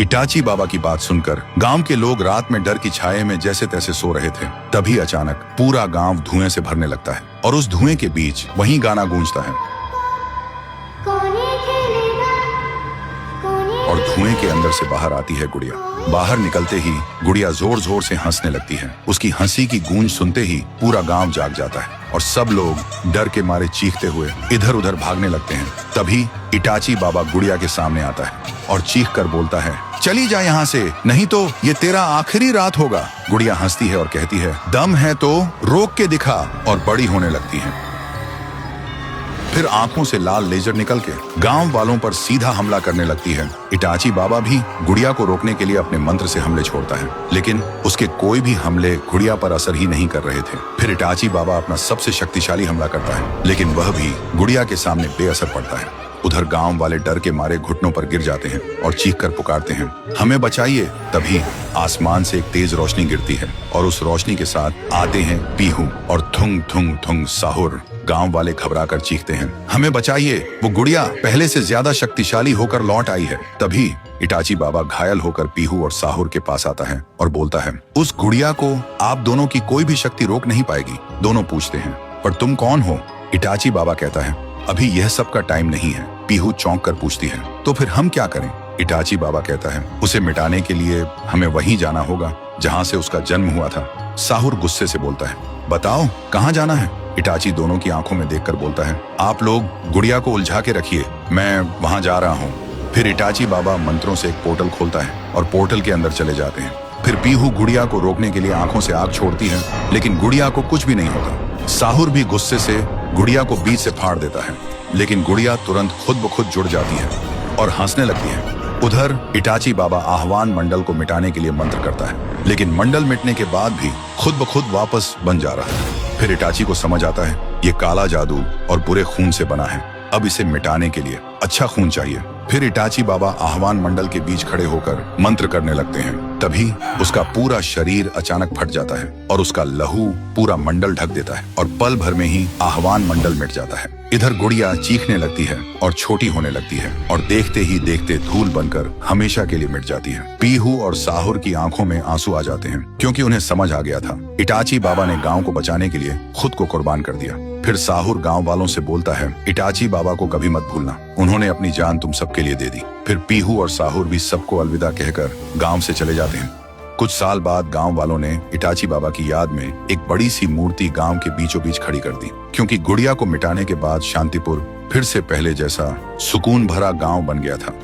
Itachi बाबा की बात सुनकर गांव के लोग रात में डर की छाये में जैसे तैसे सो रहे थे। तभी अचानक पूरा गांव धुएं से भरने लगता है और उस धुएं के बीच वही गाना गूंजता है और धुएं के अंदर से बाहर आती है गुड़िया। बाहर निकलते ही गुड़िया जोर जोर से हंसने लगती है। उसकी हंसी की गूंज सुनते ही पूरा गांव जाग जाता है और सब लोग डर के मारे चीखते हुए इधर उधर भागने लगते हैं। तभी इटाची बाबा गुड़िया के सामने आता है और चीख कर बोलता है, चली जा यहाँ से, नहीं तो ये तेरा आखिरी रात होगा। गुड़िया हंसती है और कहती है, दम है तो रोक के दिखा, और बड़ी होने लगती है। फिर आंखों से लाल लेजर निकल के गांव वालों पर सीधा हमला करने लगती है। इटाची बाबा भी गुड़िया को रोकने के लिए अपने मंत्र से हमले छोड़ता है, लेकिन उसके कोई भी हमले गुड़िया पर असर ही नहीं कर रहे थे। फिर इटाची बाबा अपना सबसे शक्तिशाली हमला करता है, लेकिन वह भी गुड़िया के सामने बेअसर पड़ता है। उधर गांव वाले डर के मारे घुटनों पर गिर जाते हैं और चीख कर पुकारते हैं, हमें बचाइए। तभी आसमान से एक तेज रोशनी गिरती है और उस रोशनी के साथ आते हैं पीहू और थुंग थुंग थुंग साहुर। गांव वाले घबरा कर चीखते हैं, हमें बचाइए, वो गुड़िया पहले से ज्यादा शक्तिशाली होकर लौट आई है। तभी इटाची बाबा घायल होकर पीहू और साहुर के पास आता है और बोलता है, उस गुड़िया को आप दोनों की कोई भी शक्ति रोक नहीं पाएगी। दोनों पूछते हैं, पर तुम कौन हो? इटाची बाबा कहता है, अभी यह सब का टाइम नहीं है। पीहू चौंक कर पूछती है, तो फिर हम क्या करें? इटाची बाबा कहता है, उसे मिटाने के लिए हमें वहीं जाना होगा जहाँ से उसका जन्म हुआ था। साहुर गुस्से से बोलता है, बताओ कहाँ जाना है? इटाची दोनों की आंखों में देखकर बोलता है, आप लोग गुड़िया को उलझा के रखिए, मैं वहां जा रहा हूँ। फिर इटाची बाबा मंत्रों से एक पोर्टल खोलता है और पोर्टल के अंदर चले जाते हैं। फिर पीहू गुड़िया को रोकने के लिए आंखों से आग छोड़ती है, लेकिन गुड़िया को कुछ भी नहीं होता। साहुर भी गुस्से से गुड़िया को बीच से फाड़ देता है, लेकिन गुड़िया तुरंत खुद ब खुद जुड़ जाती है और हंसने लगती है। उधर इटाची बाबा आह्वान मंडल को मिटाने के लिए मंत्र करता है, लेकिन मंडल मिटने के बाद भी खुद ब खुद वापस बन जा रहा है। फिर इटाची को समझ आता है, ये काला जादू और बुरे खून से बना है, अब इसे मिटाने के लिए अच्छा खून चाहिए। फिर इटाची बाबा आह्वान मंडल के बीच खड़े होकर मंत्र करने लगते हैं। तभी उसका पूरा शरीर अचानक फट जाता है और उसका लहू पूरा मंडल ढक देता है और पल भर में ही आह्वान मंडल मिट जाता है। इधर गुड़िया चीखने लगती है और छोटी होने लगती है और देखते ही देखते धूल बनकर हमेशा के लिए मिट जाती है। पीहू और साहुर की आंखों में आंसू आ जाते हैं, क्योंकि उन्हें समझ आ गया था इटाची बाबा ने गांव को बचाने के लिए खुद को कुर्बान कर दिया। फिर साहुर गांव वालों से बोलता है, इटाची बाबा को कभी मत भूलना, उन्होंने अपनी जान तुम सबके लिए दे दी। फिर पीहू और साहुर भी सबको अलविदा कहकर गांव से चले जाते हैं। कुछ साल बाद गांव वालों ने इटाची बाबा की याद में एक बड़ी सी मूर्ति गांव के बीचों बीच खड़ी कर दी, क्योंकि गुड़िया को मिटाने के बाद शांतिपुर फिर से पहले जैसा सुकून भरा गांव बन गया था।